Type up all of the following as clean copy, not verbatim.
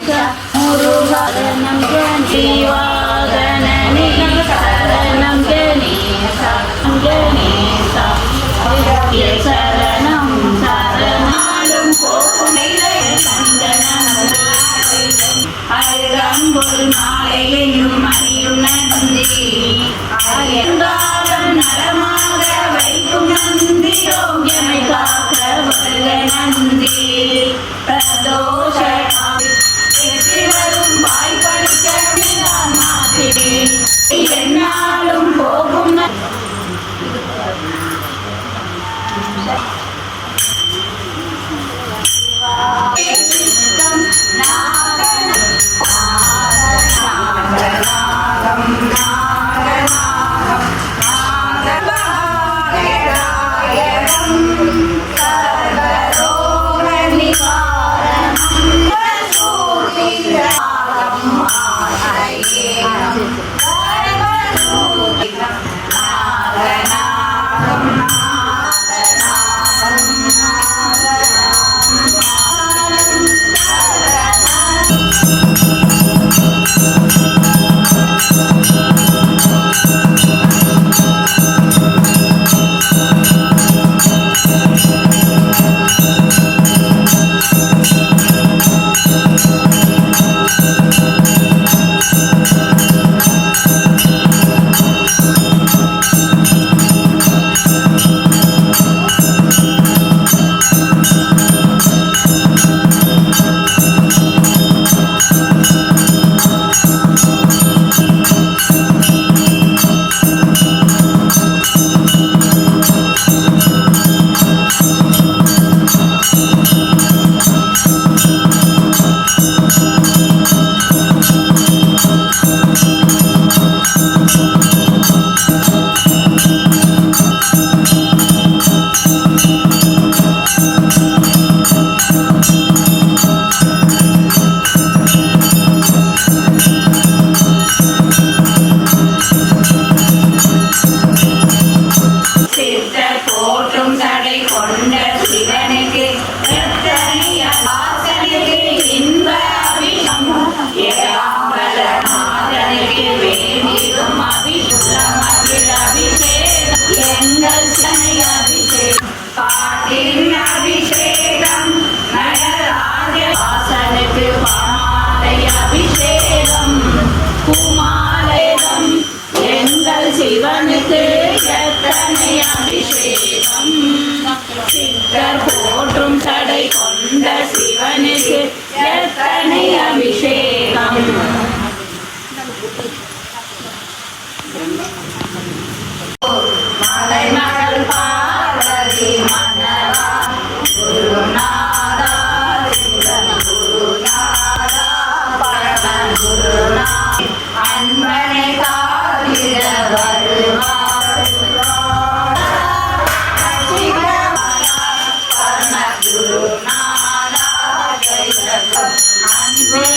முருகரணம் ஜீவாகணனே சரணம் கணேசா கணேசா சரணம் சரணாலும் அருகம்புல் மாலையையும் அறியும் நந்தி அயங்காலம் நலமாக வைக்கும் நந்தி யோகியமை காக்க வருக நந்தி பிரதோஷ வரும் வாய்ப்பளிக்க மாற்றி என்னாலும் போகும் அபிஷேகம் நயராஜவாசனுக்கு பாமாலை அபிஷேகம் குமாலேகம் எங்கள் சிவனுக்கு எத்தனை அபிஷேகம் சித்தர் போற்றும் தடை கொண்ட சிவனுக்கு எத்தனை அபிஷேகம் மலைமகள் பார்வதி மன்னவா குருநாதா குருநாதா பரம குருநாத அன்பனை காவிட வருவார் பரம குருநாதா அன்பே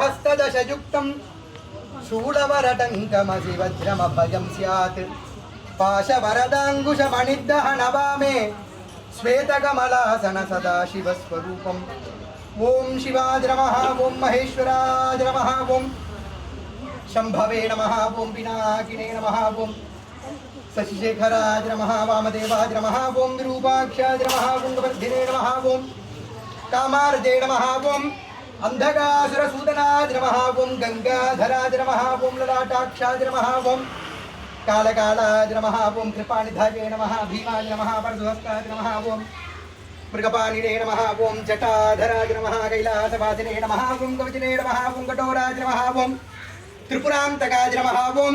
हस्तदशयुक्तं शूलवरटङ्कमसि वज्रमभयं स्यात् पाशवरदाङ्कुशमणिद्दहनवामे श्वेतकमलासन सदाशिवस्वरूपम् ओं शिवाय नमः ओं महेश्वराय नमः ओं शंभवे नमः ओं पिनाकिने नमः ओं शशिशेखराय नमः वामदेवाय नमः ओं विरूपाक्षाय नमः ओं वर्धिने नमः ओं कामार्जे नमः ओं अंधकासुरसूदनाय नमः ओं गंगाधराय नमः ओं ललाटाक्षाय नमः ओं कालकालाय नमः ओं कृपानिधाय नमः भीमाय नमः परशुहस्ताय नमः ओं मृगपाणिने नमः ओं जटाधराय नमः कैलासवासिने नमः ओं कवचिने नमः ओं कठोराय नमः ओं त्रिपुरान्तकाय नमः ओं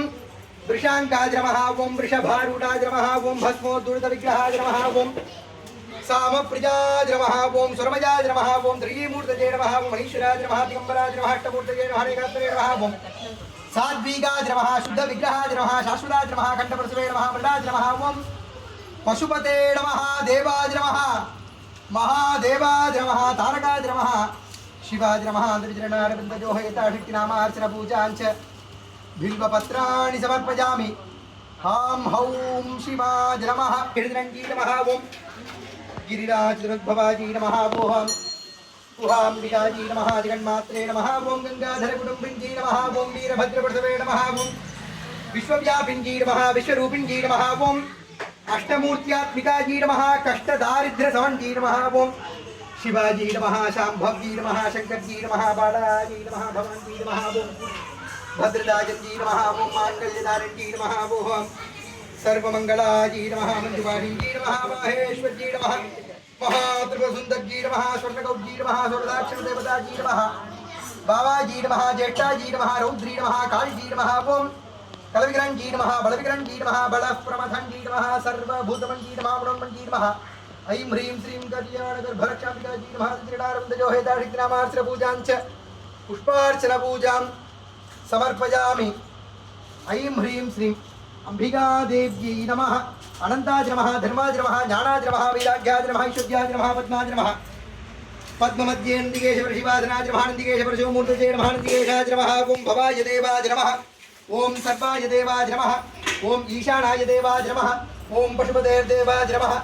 वृषांकाय नमः ओं वृषभारूढाय नमः ओं भस्मोद्धूतविग्रहाय नमः ओं सामप्रियाय नमः ओं सुरमयाय नमः ओं त्रिमूर्तये नमः ओं मणीश्वराय नमः दिगंबराय नमः अष्टमूर्तये नमः नेकात्रे नमः ओं साध्वीगाय नमः शुद्धविग्रहाय नमः शाश्वताय नमः कंठप्रसवे नमः मृडाय नमः ओं पशुपते नमः देवाय नमः महादेवाय नमः तारकाय नमः शिवाय नमः अंतर्जनारविन्दजोहयताशक्तिनामार्चन पूजाञ्च बिल्वपत्राणि समर्पयामि हां हौं शिवाय नमः गिरिधरञ्जी नमः ओं गिरिराजभवाजी नमः ओं उहाम्बिकाजी नमः जगन्मात्रे नमः ओं गंगाधरकुटुम्बिञ्जी नमः ओं वीरभद्रप्रसवे नमः ओं विश्वव्यापिञ्जी नमः विश्वरूपिञ्जी नमः ओं अष्टमूर्त्यात्मिकाजी नमः कष्टदारिद्र्यसमञ्जी नमः ओं शिवाजी नमः शाम्भवी नमः शंकरजी नमः बालाजी नमः भवानी नमः ओं भद्रदाजी नमः ओं मांगल्यधारणी नमः ओं सर्वमंगलाजी नमः मंजुवाणी नमः माहेश्वरजी नमः महात्रिपुरसुंदरजी नमः स्वर्णगौजी नमः स्वर्णदाक्षिणदेवताजी नमः बाबाजी नमः ज्येष्ठाजी नमः रौद्री नमः कालीजी नमः ओं कलविग्रहंजी नमः बलविग्रहंजी नमः बलप्रमथंजी नमः सर्वभूतमंजी नमः मनोन्मंजी नमः ऐं ह्रीं श्रीं कल्याणगर्भरक्षाम्बिकाजी नमः त्रिनारविन्दजोहयताशक्तिनामार्चन पूजाञ्च पुष्पार्चनपूजां समर्पयामि ऐं ह्रीं श्रीं अंबिकादेव्यै नमः अनन्ताय नमः धर्माय नमः ज्ञानाय नमः वैराग्याय नमः ऐश्वर्याय नमः पद्माय नमः पद्ममध्ये नन्दिकेशवरशिवासनाय नमः नन्दिकेशवरशिवमूर्तये नमः नन्दिकेशाय नमः ओं भवाय देवाय नमः ओं सर्वाय देवाय नमः ओं ईशानाय देवाय नमः ओं पशुपतेर्देवाय नमः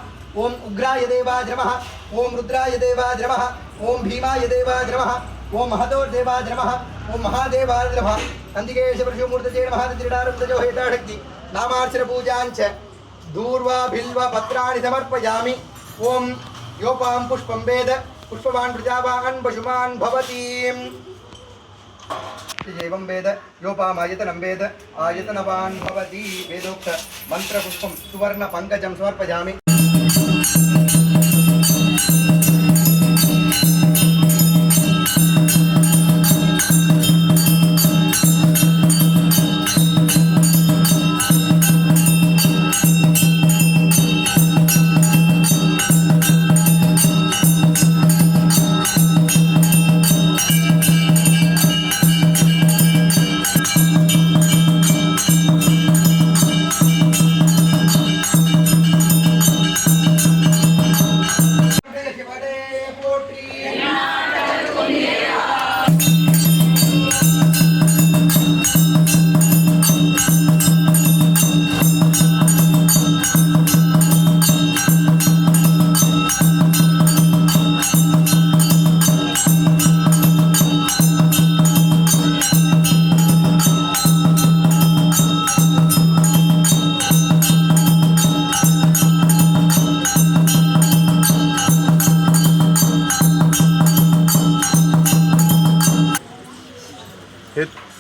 ओं उग्राय देवाय नमः ओं रुद्राय देवाय नमः ओं भीमाय देवाय नमः ओं महतोर्देवाय नमः ओं महादेवाय नमः नन्दिकेशवरशिवमूर्तये नमः त्रिनारविन्दजोहयताशक्ति नामार्चन पूजाञ्च दूर्वा बिल्वा पत्राणि समर्पयामि ओं योपां पुष्पं वेद पुष्पवान् प्रजावान् पशुमान् भवति एवं वेद योपामायतनं वेद आयतनवान् भवति वेदोक्त मंत्रपुष्पं सुवर्ण पंकजं समर्पयामि Hit.